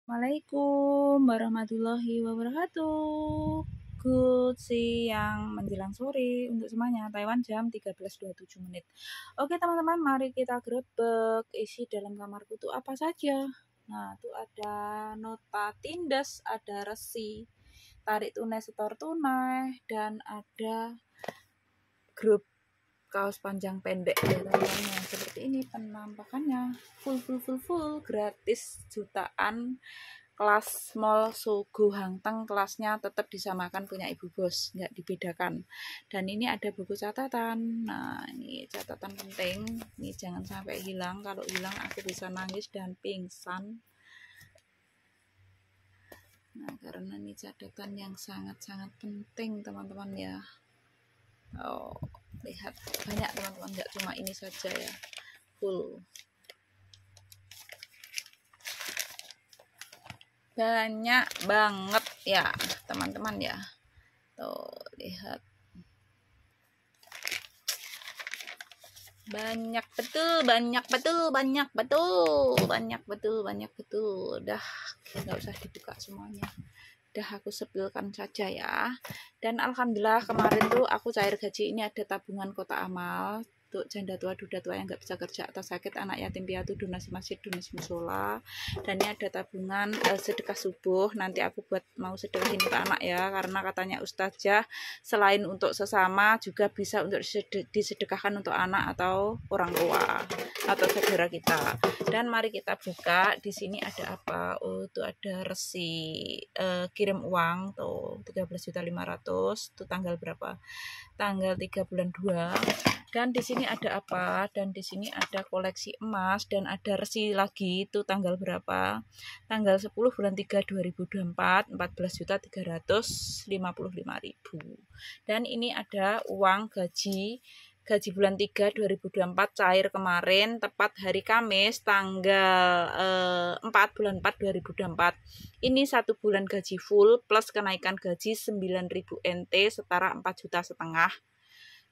Assalamualaikum warahmatullahi wabarakatuh. Good siang menjelang sore untuk semuanya. Taiwan jam 13.27 menit. Oke teman-teman, mari kita grebek isi dalam kamarku tuh apa saja. Nah, tuh ada nota tindas, ada resi, tarik tunai setor tunai, dan ada grup kaos panjang pendek ya teman-teman. Yang seperti ini penampakannya full gratis jutaan. Kelas mall Sugu Hangteng, kelasnya tetap disamakan punya ibu bos, nggak dibedakan. Dan ini ada buku catatan. Nah, ini catatan penting, ini jangan sampai hilang. Kalau hilang aku bisa nangis dan pingsan. Nah, karena ini catatan yang sangat-sangat penting teman-teman ya. Oh, lihat banyak teman-teman, nggak cuma ini saja ya, full. Banyak banget ya teman-teman ya. Tuh lihat, banyak betul. Udah nggak usah dibuka semuanya, udah aku sepilkan saja ya. Dan alhamdulillah kemarin tuh aku cair gaji. Ini ada tabungan kotak amal untuk janda tua, duda tua yang nggak bisa kerja atau sakit, anak yatim piatu, donasi masjid, donasi musola. Dan ini ada tabungan sedekah subuh. Nanti aku buat mau sedekahin ke anak ya, karena katanya ustazah selain untuk sesama juga bisa untuk disedekahkan untuk anak atau orang tua atau saudara kita. Dan mari kita buka. Di sini ada apa? Oh, itu ada resi kirim uang tuh 13.500.000. Itu tanggal berapa? Tanggal 3 bulan 2. Dan di sini ada apa? Dan di sini ada koleksi emas dan ada resi lagi. Itu tanggal berapa? Tanggal 10 bulan 3 2024, 14.355.000. Dan ini ada uang gaji bulan 3 2024 cair kemarin, tepat hari Kamis tanggal 4 bulan 4 2024. Ini 1 bulan gaji full plus kenaikan gaji 9.000 NT setara 4,5 juta.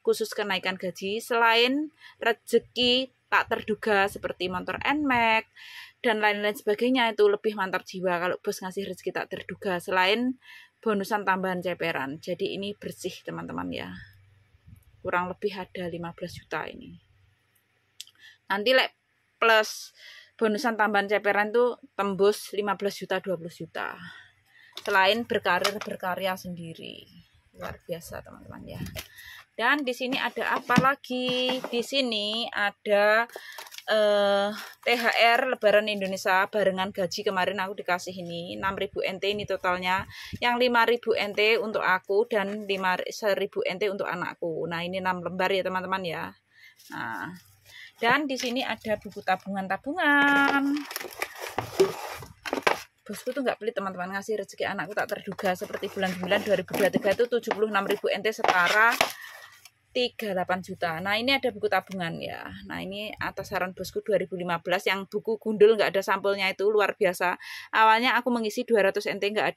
Khusus kenaikan gaji, selain rezeki tak terduga seperti motor NMAX dan lain-lain sebagainya, itu lebih mantap jiwa kalau bos ngasih rezeki tak terduga, selain bonusan tambahan ceperan. Jadi ini bersih teman-teman ya, kurang lebih ada 15 juta ini. Nanti plus bonusan tambahan ceperan tuh tembus 15 juta, 20 juta. Selain berkarya sendiri. Luar biasa teman-teman ya. Dan di sini ada apa lagi? Di sini ada THR Lebaran Indonesia barengan gaji. Kemarin aku dikasih ini 6.000 NT ini totalnya. Yang 5.000 NT untuk aku dan 1.000 NT untuk anakku. Nah, ini 6 lembar ya teman-teman ya. Nah, dan di sini ada buku tabungan. Bosku tuh nggak pelit teman-teman, ngasih rezeki anakku tak terduga. Seperti bulan 9 2023 itu 76.000 NT setara 38 juta. Nah, ini ada buku tabungan ya. Nah, ini atas saran bosku 2015 yang buku gundul nggak ada sampulnya, itu luar biasa. Awalnya aku mengisi 200 NT, nggak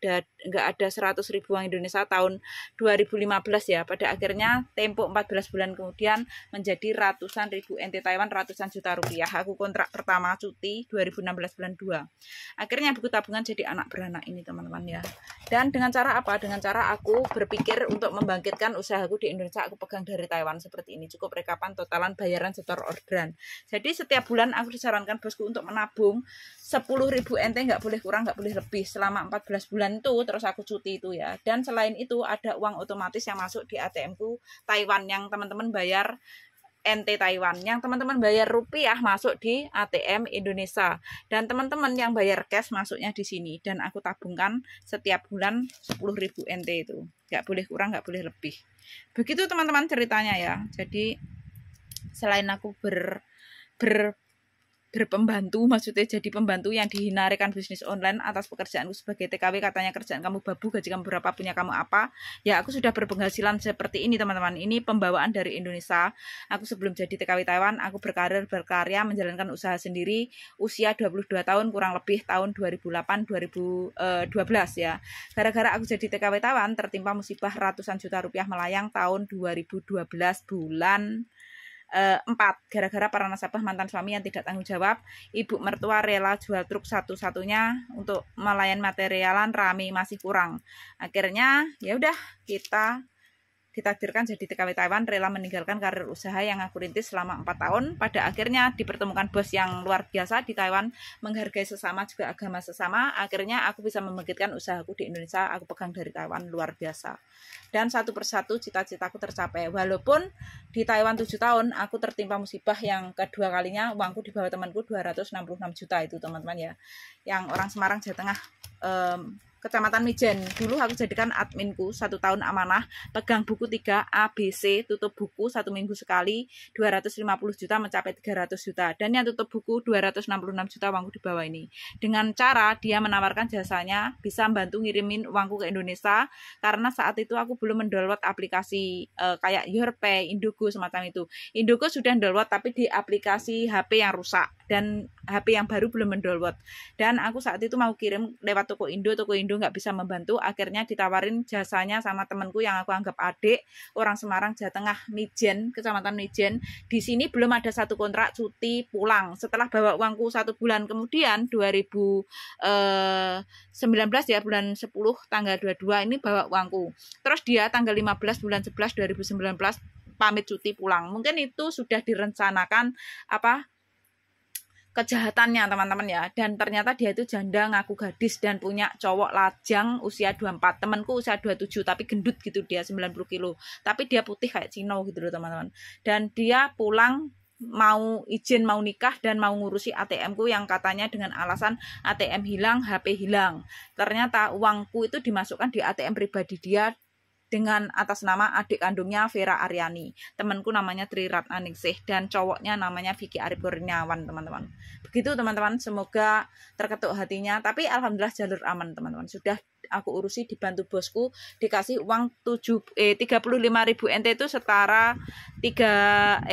ada 100.000 uang Indonesia tahun 2015 ya. Pada akhirnya tempo 14 bulan kemudian menjadi ratusan ribu NT Taiwan, ratusan juta rupiah. Aku kontrak pertama cuti 2016 bulan 2. Akhirnya buku tabungan jadi anak beranak ini teman-teman ya. Dan dengan cara apa? Dengan cara aku berpikir untuk membangkitkan usahaku di Indonesia, aku pegang dari Taiwan seperti ini. Cukup rekapan totalan bayaran setor orderan. Jadi setiap bulan aku disarankan bosku untuk menabung 10.000 NT, nggak boleh kurang, nggak boleh lebih selama 14 bulan itu. Terus aku cuti itu ya. Dan selain itu ada uang otomatis yang masuk di ATM-ku Taiwan, yang teman-teman bayar NT Taiwan, yang teman-teman bayar rupiah masuk di ATM Indonesia, dan teman-teman yang bayar cash masuknya di sini. Dan aku tabungkan setiap bulan 10.000 NT itu, nggak boleh kurang, nggak boleh lebih. Begitu teman-teman ceritanya ya. Jadi selain aku berpembantu, maksudnya jadi pembantu yang dihinarekan bisnis online atas pekerjaanku sebagai TKW, katanya kerjaan kamu babu, gaji kamu berapa, punya kamu apa. Ya, aku sudah berpenghasilan seperti ini teman-teman. Ini pembawaan dari Indonesia. Aku sebelum jadi TKW Taiwan, aku berkarya menjalankan usaha sendiri usia 22 tahun kurang lebih, tahun 2008-2012 ya. Gara-gara aku jadi TKW Taiwan tertimpa musibah ratusan juta rupiah melayang tahun 2012 bulan 4 gara-gara para nasabah mantan suami yang tidak tanggung jawab. Ibu mertua rela jual truk satu-satunya untuk melayan materialan, rame masih kurang. Akhirnya ya udah kita ditakdirkan jadi TKW Taiwan, rela meninggalkan karir usaha yang aku rintis selama 4 tahun. Pada akhirnya dipertemukan bos yang luar biasa di Taiwan, menghargai sesama juga agama sesama. Akhirnya aku bisa membangkitkan usahaku di Indonesia, aku pegang dari Taiwan, luar biasa. Dan satu persatu cita-citaku tercapai. Walaupun di Taiwan 7 tahun, aku tertimpa musibah yang kedua kalinya, uangku di bawah temanku 266 juta itu teman-teman ya. Yang orang Semarang, Jawa Tengah, Kecamatan Mijen. Dulu aku jadikan adminku 1 tahun amanah, pegang buku 3 ABC, tutup buku 1 minggu sekali, 250 juta mencapai 300 juta. Dan yang tutup buku 266 juta uangku di bawah ini. Dengan cara dia menawarkan jasanya bisa membantu ngirimin uangku ke Indonesia, karena saat itu aku belum mendownload aplikasi kayak YourPay, Indogo semacam itu. Indogo sudah download tapi di aplikasi HP yang rusak dan HP yang baru belum mendownload. Dan aku saat itu mau kirim lewat toko Indo nggak bisa membantu. Akhirnya ditawarin jasanya sama temanku yang aku anggap adik, orang Semarang, Jawa Tengah, Mijen, Kecamatan Mijen. Di sini belum ada satu kontrak, cuti pulang. Setelah bawa uangku 1 bulan kemudian 2019 ya, bulan 10 tanggal 22 ini bawa uangku. Terus dia tanggal 15 bulan 11 2019 pamit cuti pulang. Mungkin itu sudah direncanakan kejahatannya teman-teman ya. Dan ternyata dia itu janda, ngaku gadis dan punya cowok lajang usia 24. Temanku usia 27 tapi gendut gitu, dia 90 kilo. Tapi dia putih kayak Cino gitu loh teman-teman. Dan dia pulang mau izin mau nikah dan mau ngurusi ATM-ku yang katanya dengan alasan ATM hilang, HP hilang. Ternyata uangku itu dimasukkan di ATM pribadi dia dengan atas nama adik kandungnya Vera Aryani. Temanku namanya Tri Ratnaningsih dan cowoknya namanya Vicky Arif Kurniawan teman-teman. Begitu teman-teman, semoga terketuk hatinya. Tapi alhamdulillah jalur aman teman-teman. Sudah aku urusi, dibantu bosku, dikasih uang 35.000 NT itu setara 17,5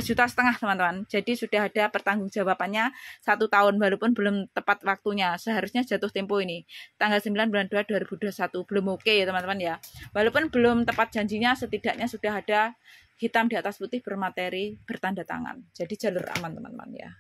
juta teman-teman. Jadi sudah ada pertanggungjawabannya 1 tahun walaupun belum tepat waktunya. Seharusnya jatuh tempo ini tanggal 9 bulan 2 2021. Belum oke ya teman-teman ya. Walaupun belum tepat janjinya, setidaknya sudah ada hitam di atas putih bermateri bertanda tangan. Jadi jalur aman teman-teman ya.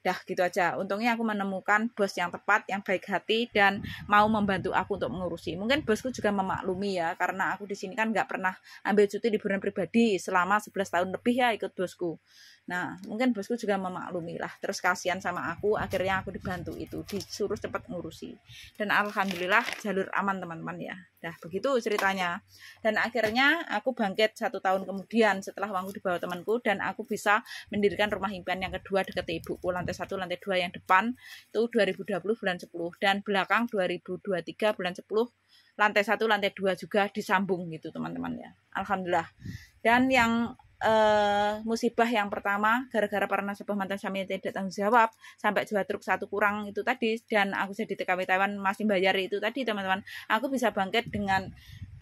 Dah gitu aja. Untungnya aku menemukan bos yang tepat, yang baik hati dan mau membantu aku untuk mengurusi. Mungkin bosku juga memaklumi ya, karena aku di sini kan nggak pernah ambil cuti liburan pribadi selama 11 tahun lebih ya ikut bosku. Nah, mungkin bosku juga memaklumi lah. Terus kasihan sama aku, akhirnya aku dibantu itu, disuruh cepat ngurusi. Dan alhamdulillah jalur aman teman-teman ya. Dah begitu ceritanya. Dan akhirnya aku bangkit 1 tahun kemudian setelah uangku dibawa temanku dan aku bisa mendirikan rumah impian yang kedua dekat ibuku, lantai 1, lantai 2 yang depan itu 2020 bulan 10 dan belakang 2023 bulan 10 lantai 1, lantai 2 juga disambung gitu teman-teman ya. Alhamdulillah. Dan yang musibah yang pertama gara-gara para nasabah mantan suami tidak tanggung jawab sampai jual truk 1 kurang itu tadi, dan aku jadi TKW Taiwan masih bayar itu tadi teman-teman. Aku bisa bangkit dengan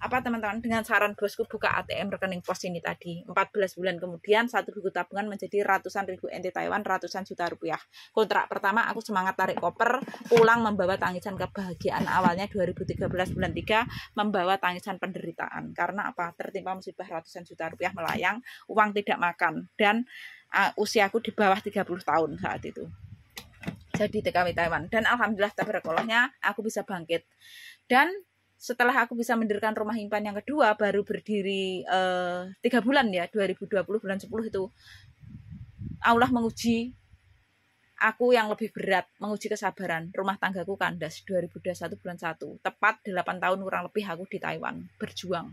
teman-teman, dengan saran bosku buka ATM rekening pos ini tadi. 14 bulan kemudian 1 buku tabungan menjadi ratusan ribu NT Taiwan, ratusan juta rupiah. Kontrak pertama aku semangat tarik koper pulang membawa tangisan kebahagiaan. Awalnya 2013 bulan 3 membawa tangisan penderitaan karena tertimpa musibah ratusan juta rupiah melayang, uang tidak makan dan usiaku di bawah 30 tahun saat itu. Jadi TKW Taiwan dan alhamdulillah tabarakollahnya aku bisa bangkit. Dan setelah aku bisa mendirikan rumah impian yang kedua, baru berdiri 3 bulan ya, 2020 bulan 10 itu Allah menguji aku yang lebih berat, menguji kesabaran. Rumah tanggaku kandas 2021 bulan 1, tepat 8 tahun kurang lebih aku di Taiwan berjuang.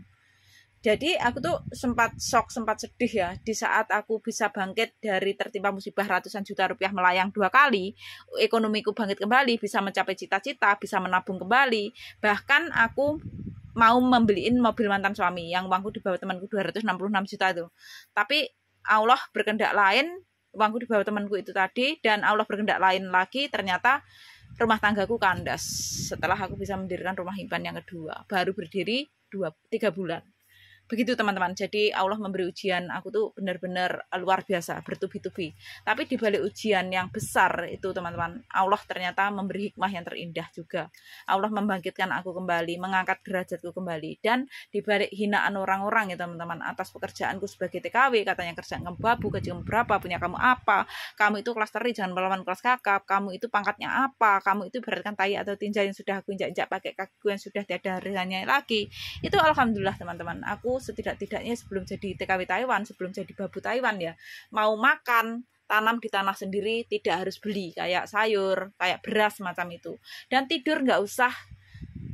Jadi aku tuh sempat shock, sempat sedih ya di saat aku bisa bangkit dari tertimpa musibah ratusan juta rupiah melayang 2 kali, ekonomiku bangkit kembali, bisa mencapai cita-cita, bisa menabung kembali. Bahkan aku mau membeliin mobil mantan suami yang uangku di bawah temanku 266 juta itu. Tapi Allah berkehendak lain, uangku di bawah temanku itu tadi, dan Allah berkehendak lain lagi, ternyata rumah tanggaku kandas. Setelah aku bisa mendirikan rumah impian yang kedua, baru berdiri 3 bulan. Begitu teman-teman. Jadi Allah memberi ujian aku tuh benar-benar luar biasa, bertubi-tubi. Tapi di balik ujian yang besar itu teman-teman, Allah ternyata memberi hikmah yang terindah juga. Allah membangkitkan aku kembali, mengangkat derajatku kembali. Dan di balik hinaan orang-orang ya teman-teman, atas pekerjaanku sebagai TKW, katanya kerjaan kamu babu, gaji kamu berapa, punya kamu apa, kamu itu kelas teri jangan melawan kelas kakap, kamu itu pangkatnya apa, kamu itu beratkan tai atau tinja yang sudah aku injak-injak pakai kakiku yang sudah tiada harganya lagi. Itu alhamdulillah teman-teman, aku setidak-tidaknya sebelum jadi TKW Taiwan, sebelum jadi babu Taiwan ya, mau makan tanam di tanah sendiri, tidak harus beli kayak sayur, kayak beras macam itu. Dan tidur nggak usah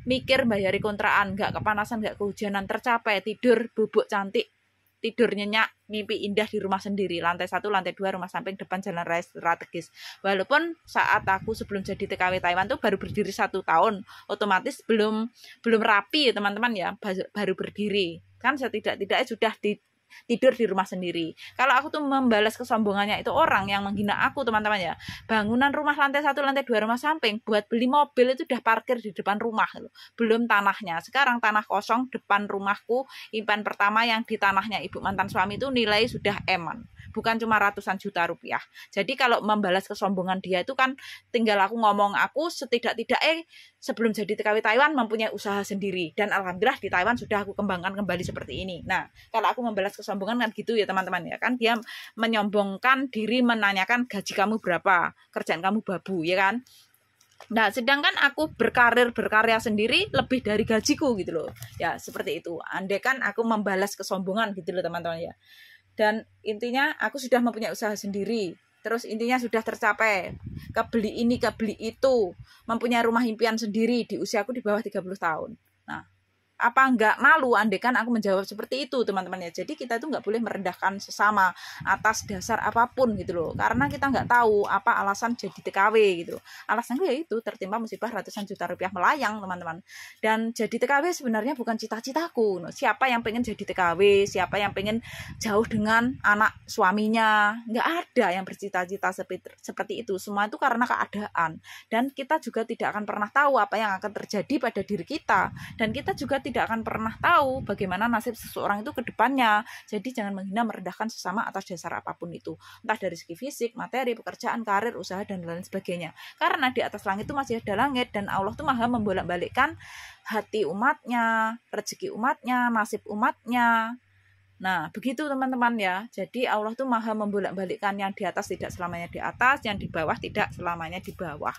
mikir bayari kontrakan, nggak kepanasan, nggak kehujanan, tercapai, tidur bubuk cantik, tidur nyenyak, mimpi indah di rumah sendiri, lantai 1, lantai 2 rumah samping, depan jalan raya strategis. Walaupun saat aku sebelum jadi TKW Taiwan tuh baru berdiri 1 tahun, otomatis belum rapi ya teman-teman ya, baru berdiri. Kan setidak-tidaknya sudah tidur di rumah sendiri. Kalau aku tuh membalas kesombongannya itu orang yang menghina aku teman-teman ya, bangunan rumah lantai 1, lantai 2 rumah samping, buat beli mobil itu udah parkir di depan rumah loh. Belum tanahnya. Sekarang tanah kosong depan rumahku, impian pertama yang di tanahnya ibu mantan suami itu nilai sudah eman, bukan cuma ratusan juta rupiah. Jadi kalau membalas kesombongan dia itu kan tinggal aku ngomong, aku setidak-tidaknya sebelum jadi TKW Taiwan mempunyai usaha sendiri, dan alhamdulillah di Taiwan sudah aku kembangkan kembali seperti ini. Nah, kalau aku membalas kesombongan kan gitu ya teman-teman ya, kan dia menyombongkan diri, menanyakan gaji kamu berapa, kerjaan kamu babu ya kan. Nah, sedangkan aku berkarya sendiri lebih dari gajiku gitu loh. Ya, seperti itu. Andai kan aku membalas kesombongan gitu loh teman-teman ya. Dan intinya aku sudah mempunyai usaha sendiri. Terus intinya sudah tercapai, kebeli ini, kebeli itu, mempunyai rumah impian sendiri di usiaku di bawah 30 tahun. Nah, apa enggak malu andekan aku menjawab seperti itu teman-teman ya. Jadi kita itu enggak boleh merendahkan sesama atas dasar apapun gitu loh, karena kita enggak tahu apa alasan jadi TKW gitu. Alasanku ya itu tertimpa musibah ratusan juta rupiah melayang teman-teman. Dan jadi TKW sebenarnya bukan cita-citaku. Siapa yang pengen jadi TKW, siapa yang pengen jauh dengan anak suaminya, enggak ada yang bercita-cita seperti itu. Semua itu karena keadaan, dan kita juga tidak akan pernah tahu apa yang akan terjadi pada diri kita, dan kita juga tidak akan pernah tahu bagaimana nasib seseorang itu ke depannya. Jadi jangan menghina, merendahkan sesama atas dasar apapun itu, entah dari segi fisik, materi, pekerjaan, karir, usaha, dan lain sebagainya. Karena di atas langit itu masih ada langit, dan Allah tuh maha membolak-balikkan hati umatnya, rezeki umatnya, nasib umatnya. Nah, begitu teman-teman ya. Jadi Allah tuh maha membolak-balikkan, yang di atas tidak selamanya di atas, yang di bawah tidak selamanya di bawah.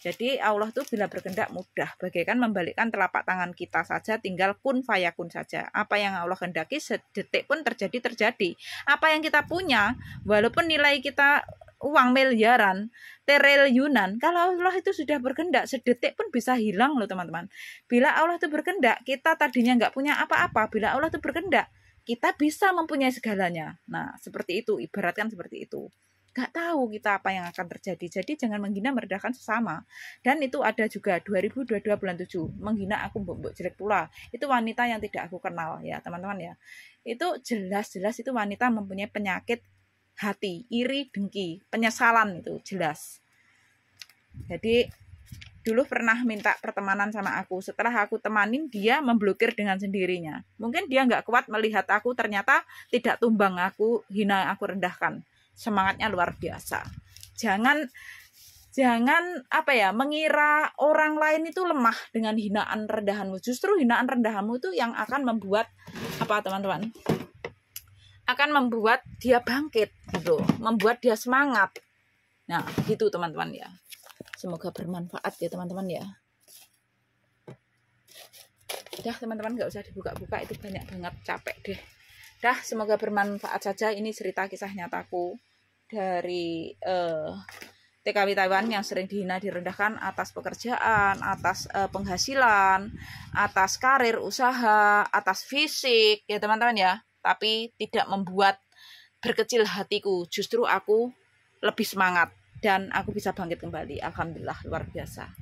Jadi Allah tuh bila berkehendak mudah, bagaikan membalikkan telapak tangan kita saja, tinggal kun fayakun saja. Apa yang Allah kehendaki sedetik pun terjadi. Apa yang kita punya, walaupun nilai kita uang miliaran, triliunan, kalau Allah itu sudah berkehendak, sedetik pun bisa hilang loh teman-teman. Bila Allah itu berkehendak, kita tadinya nggak punya apa-apa, bila Allah itu berkehendak, kita bisa mempunyai segalanya. Nah, seperti itu, ibaratkan seperti itu. Gak tahu kita apa yang akan terjadi. Jadi jangan menghina, merendahkan sesama. Dan itu ada juga 2022 bulan 7, menghina aku mbok jelek pula. Itu wanita yang tidak aku kenal ya teman-teman ya. Itu jelas-jelas itu wanita mempunyai penyakit hati, iri, dengki, penyesalan, itu jelas. Jadi dulu pernah minta pertemanan sama aku. Setelah aku temanin, dia memblokir dengan sendirinya. Mungkin dia nggak kuat melihat aku ternyata tidak tumbang aku, hina aku rendahkan. Semangatnya luar biasa. Jangan mengira orang lain itu lemah dengan hinaan rendahanmu. Justru hinaan rendahanmu itu yang akan membuat teman-teman? Akan membuat dia bangkit gitu, membuat dia semangat. Nah, gitu teman-teman ya. Semoga bermanfaat ya teman-teman ya. Dah teman-teman, nggak usah dibuka-buka, itu banyak banget, capek deh. Dah, semoga bermanfaat saja. Ini cerita kisah nyataku dari TKW Taiwan yang sering dihina, direndahkan atas pekerjaan, atas penghasilan, atas karir, usaha, atas fisik ya teman-teman ya. Tapi tidak membuat berkecil hatiku, justru aku lebih semangat dan aku bisa bangkit kembali. Alhamdulillah, luar biasa.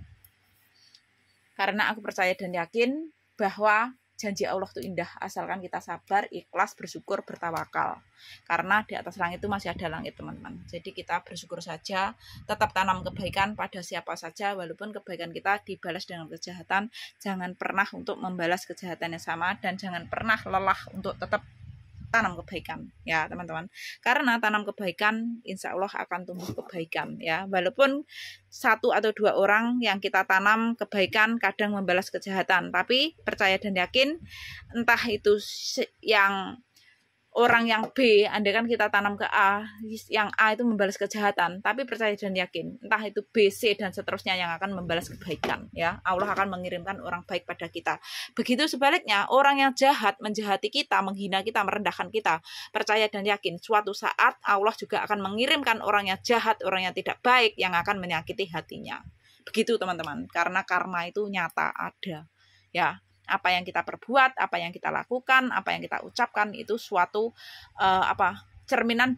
Karena aku percaya dan yakin bahwa janji Allah itu indah, asalkan kita sabar, ikhlas, bersyukur, bertawakal. Karena di atas langit itu masih ada langit, teman-teman. Jadi kita bersyukur saja, tetap tanam kebaikan pada siapa saja, walaupun kebaikan kita dibalas dengan kejahatan. Jangan pernah untuk membalas kejahatan yang sama, dan jangan pernah lelah untuk tetap tanam kebaikan ya teman-teman, karena tanam kebaikan insya Allah akan tumbuh kebaikan ya, walaupun 1 atau 2 orang yang kita tanam kebaikan kadang membalas kejahatan, tapi percaya dan yakin entah itu yang orang yang B, andai kan kita tanam ke A, yang A itu membalas kejahatan, tapi percaya dan yakin entah itu B, C dan seterusnya yang akan membalas kebaikan ya. Allah akan mengirimkan orang baik pada kita. Begitu sebaliknya, orang yang jahat menjahati kita, menghina kita, merendahkan kita, percaya dan yakin suatu saat Allah juga akan mengirimkan orang yang jahat, orang yang tidak baik yang akan menyakiti hatinya. Begitu teman-teman, karena karma itu nyata ada ya. Apa yang kita perbuat, apa yang kita lakukan, apa yang kita ucapkan itu suatu cerminan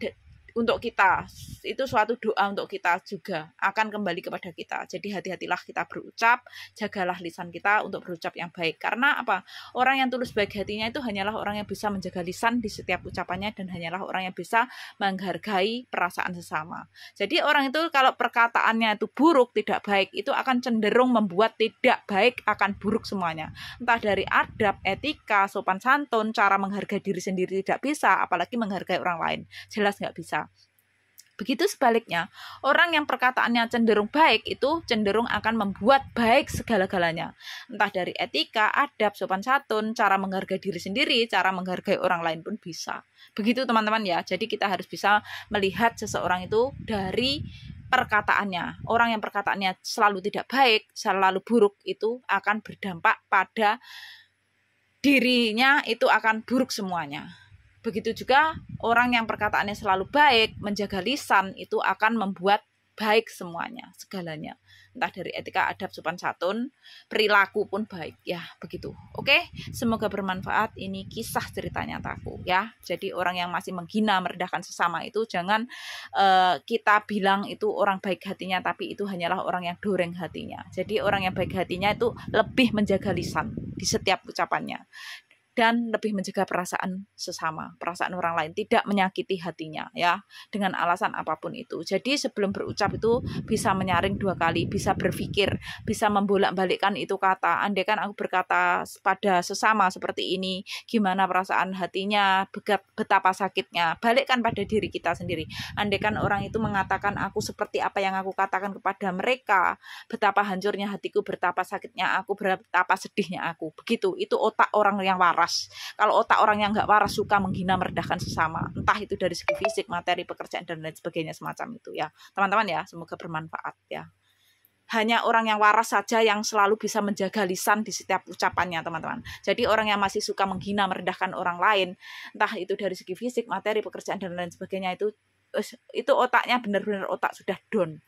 untuk kita, itu suatu doa untuk kita juga akan kembali kepada kita. Jadi hati-hatilah kita berucap, jagalah lisan kita untuk berucap yang baik. Karena apa? Orang yang tulus baik hatinya itu hanyalah orang yang bisa menjaga lisan di setiap ucapannya, dan hanyalah orang yang bisa menghargai perasaan sesama. Jadi orang itu kalau perkataannya itu buruk, tidak baik, itu akan cenderung membuat tidak baik, akan buruk semuanya. Entah dari adab, etika, sopan santun, cara menghargai diri sendiri tidak bisa, apalagi menghargai orang lain. Jelas nggak bisa. Begitu sebaliknya, orang yang perkataannya cenderung baik itu cenderung akan membuat baik segala-galanya. Entah dari etika, adab, sopan santun, cara menghargai diri sendiri, cara menghargai orang lain pun bisa. Begitu teman-teman ya. Jadi kita harus bisa melihat seseorang itu dari perkataannya. Orang yang perkataannya selalu tidak baik, selalu buruk, itu akan berdampak pada dirinya, itu akan buruk semuanya. Begitu juga orang yang perkataannya selalu baik, menjaga lisan, itu akan membuat baik semuanya, segalanya. Entah dari etika, adab, sopan santun, perilaku pun baik ya, begitu. Oke, semoga bermanfaat. Ini kisah cerita nyataku ya. Jadi orang yang masih menghina, merendahkan sesama itu jangan kita bilang itu orang baik hatinya, tapi itu hanyalah orang yang doreng hatinya. Jadi orang yang baik hatinya itu lebih menjaga lisan di setiap ucapannya, dan lebih menjaga perasaan sesama, perasaan orang lain, tidak menyakiti hatinya ya, dengan alasan apapun itu. Jadi sebelum berucap itu bisa menyaring 2 kali, bisa berpikir, bisa membolak-balikkan itu kata. Andai kan aku berkata pada sesama seperti ini, gimana perasaan hatinya, betapa sakitnya, balikkan pada diri kita sendiri. Andai kan orang itu mengatakan aku seperti apa yang aku katakan kepada mereka, betapa hancurnya hatiku, betapa sakitnya aku, betapa sedihnya aku. Begitu, itu otak orang yang waras. Kalau otak orang yang nggak waras, suka menghina, merendahkan sesama, entah itu dari segi fisik, materi, pekerjaan, dan lain sebagainya semacam itu ya teman-teman ya. Semoga bermanfaat ya. Hanya orang yang waras saja yang selalu bisa menjaga lisan di setiap ucapannya teman-teman. Jadi orang yang masih suka menghina, merendahkan orang lain, entah itu dari segi fisik, materi, pekerjaan, dan lain sebagainya, itu otaknya benar-benar otak sudah dol,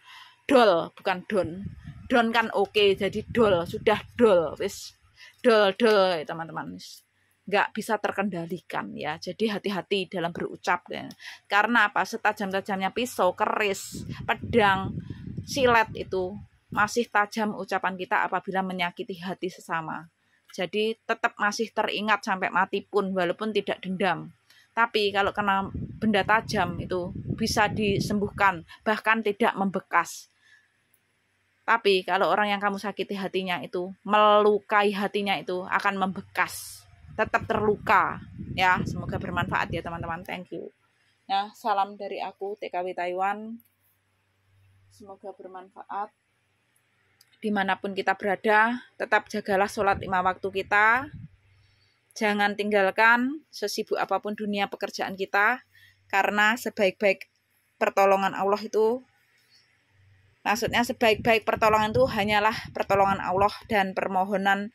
bukan don kan oke, jadi sudah dol ya teman-teman, nggak bisa terkendalikan ya. Jadi hati-hati dalam berucap ya. Karena apa? Setajam-tajamnya pisau, keris, pedang, silet itu masih tajam ucapan kita apabila menyakiti hati sesama. Jadi tetap masih teringat sampai mati pun, walaupun tidak dendam. Tapi kalau kena benda tajam itu bisa disembuhkan, bahkan tidak membekas. Tapi kalau orang yang kamu sakiti hatinya itu, melukai hatinya itu akan membekas, tetap terluka ya. Semoga bermanfaat ya teman-teman. Thank you. Nah, salam dari aku TKW Taiwan. Semoga bermanfaat. Dimanapun kita berada, tetap jagalah sholat 5 waktu kita. Jangan tinggalkan sesibuk apapun dunia pekerjaan kita, karena sebaik-baik pertolongan Allah itu, maksudnya sebaik-baik pertolongan itu hanyalah pertolongan Allah dan permohonan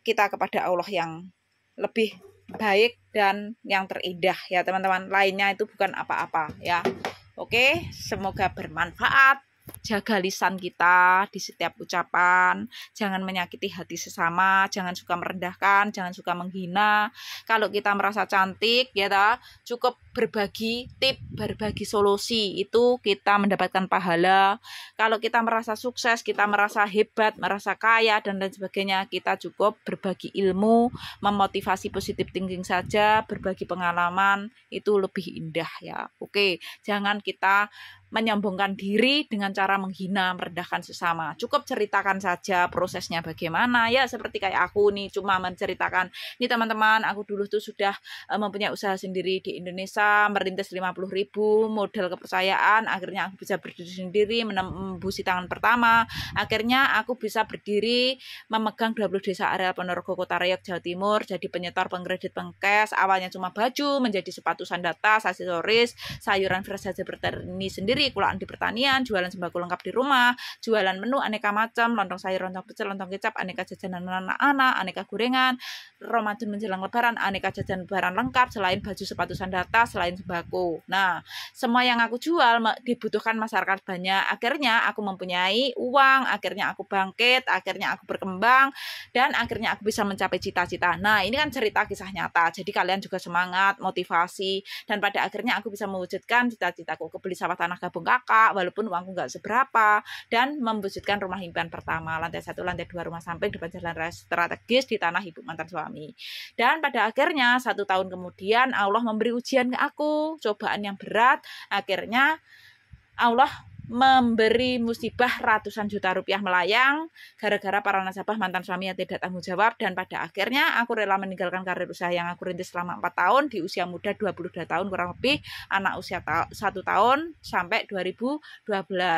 kita kepada Allah yang lebih baik dan yang terindah ya teman-teman. Lainnya itu bukan apa-apa ya. Oke, semoga bermanfaat. jaga lisan kita di setiap ucapan, jangan menyakiti hati sesama, jangan suka merendahkan, jangan suka menghina. Kalau kita merasa cantik, ya ta, cukup berbagi tip, berbagi solusi, itu kita mendapatkan pahala. Kalau kita merasa sukses, kita merasa hebat, merasa kaya, dan lain sebagainya, kita cukup berbagi ilmu, memotivasi positive thinking saja, berbagi pengalaman, itu lebih indah ya. Oke, jangan kita menyombongkan diri dengan cara menghina, merendahkan sesama. Cukup ceritakan saja prosesnya bagaimana. Ya seperti kayak aku nih, cuma menceritakan, nih teman-teman, aku dulu tuh sudah mempunyai usaha sendiri di Indonesia, merintis 50.000, modal kepercayaan, akhirnya aku bisa berdiri sendiri, menembusi tangan pertama. Akhirnya aku bisa berdiri memegang 20 desa areal Ponorogo, Kota Rayok, Jawa Timur, jadi penyetor, pengkredit, pengkes. Awalnya cuma baju, menjadi sepatu, sandatas, aksesoris, sayuran fresh saja bertani sendiri, kulaan di pertanian, jualan sembako lengkap di rumah, jualan menu aneka macam, lontong sayur, lontong pecel, lontong kecap, aneka jajanan anak-anak, aneka gorengan, Ramadan menjelang lebaran, aneka jajan lebaran lengkap, selain baju, sepatu, sandatas, selain sembako. Nah, semua yang aku jual dibutuhkan masyarakat banyak. Akhirnya aku mempunyai uang, akhirnya aku bangkit, akhirnya aku berkembang, dan akhirnya aku bisa mencapai cita-cita. Nah, ini kan cerita kisah nyata, jadi kalian juga semangat, motivasi, dan pada akhirnya aku bisa mewujudkan cita-citaku, kebeli sawah tanah gabung kakak, walaupun uangku nggak seberapa, dan mewujudkan rumah impian pertama, lantai 1, lantai 2 rumah samping, depan jalan raya strategis di tanah ibu mantan suami. Dan pada akhirnya 1 tahun kemudian Allah memberi ujian ke aku, cobaan yang berat. Akhirnya Allah memberi musibah ratusan juta rupiah melayang gara-gara para nasabah mantan suami yang tidak tanggung jawab, dan pada akhirnya aku rela meninggalkan karir usaha yang aku rintis selama 4 tahun di usia muda 22 tahun kurang lebih, anak usia 1 tahun sampai 2012.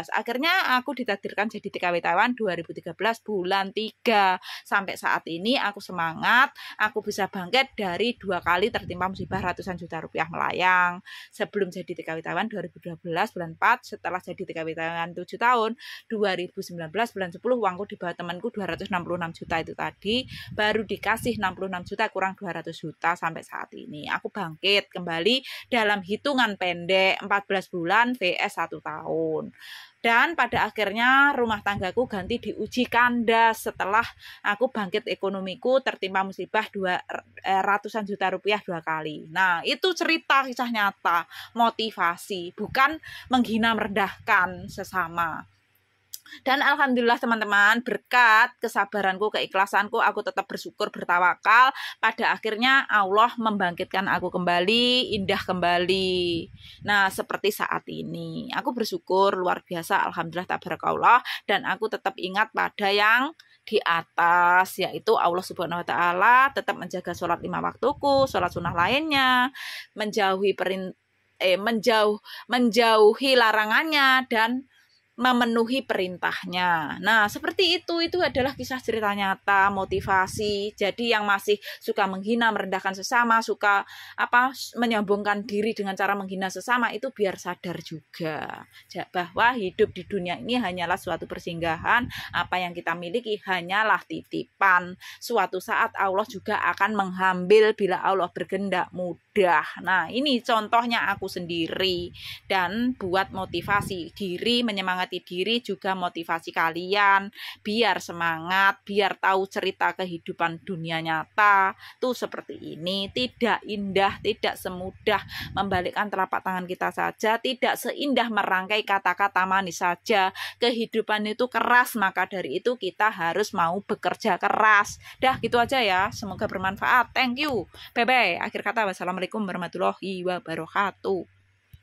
Akhirnya aku ditakdirkan jadi TKW Taiwan 2013 bulan 3. Sampai saat ini aku semangat, aku bisa bangkit dari 2 kali tertimpa musibah ratusan juta rupiah melayang. Sebelum jadi TKW Taiwan 2012 bulan 4, setelah jadi TKW Taiwan 7 tahun 2019 bulan 10, uangku di bawah temanku 266 juta itu tadi, baru dikasih 66 juta kurang 200 juta sampai saat ini. Aku bangkit kembali dalam hitungan pendek 14 bulan vs 1 tahun. Dan pada akhirnya rumah tanggaku ganti diuji kandas setelah aku bangkit ekonomiku tertimpa musibah ratusan juta rupiah 2 kali. Nah, itu cerita kisah nyata, motivasi, bukan menghina merendahkan sesama. Dan alhamdulillah teman-teman, berkat kesabaranku, keikhlasanku, aku tetap bersyukur, bertawakal. Pada akhirnya Allah membangkitkan aku kembali, indah kembali. Nah, seperti saat ini, aku bersyukur luar biasa, alhamdulillah, tabarakallah. Dan aku tetap ingat pada yang di atas, yaitu Allah Subhanahu wa Ta'ala, tetap menjaga sholat 5 waktuku, sholat sunnah lainnya, menjauhi larangannya, dan memenuhi perintahnya. Nah, seperti itu adalah kisah cerita nyata, motivasi. Jadi yang masih suka menghina, merendahkan sesama, suka menyombongkan diri dengan cara menghina sesama, itu biar sadar juga bahwa hidup di dunia ini hanyalah suatu persinggahan, apa yang kita miliki hanyalah titipan. Suatu saat Allah juga akan mengambil bila Allah berkehendak mudah. Nah, ini contohnya aku sendiri, dan buat motivasi diri, menyemangati diri, juga motivasi kalian biar semangat, biar tahu cerita kehidupan dunia nyata tuh seperti ini, tidak indah, tidak semudah membalikkan telapak tangan kita saja, tidak seindah merangkai kata-kata manis saja. Kehidupan itu keras, maka dari itu kita harus mau bekerja keras. Dah gitu aja ya, semoga bermanfaat. Thank you, bye bye. Akhir kata, wassalamualaikum warahmatullahi wabarakatuh.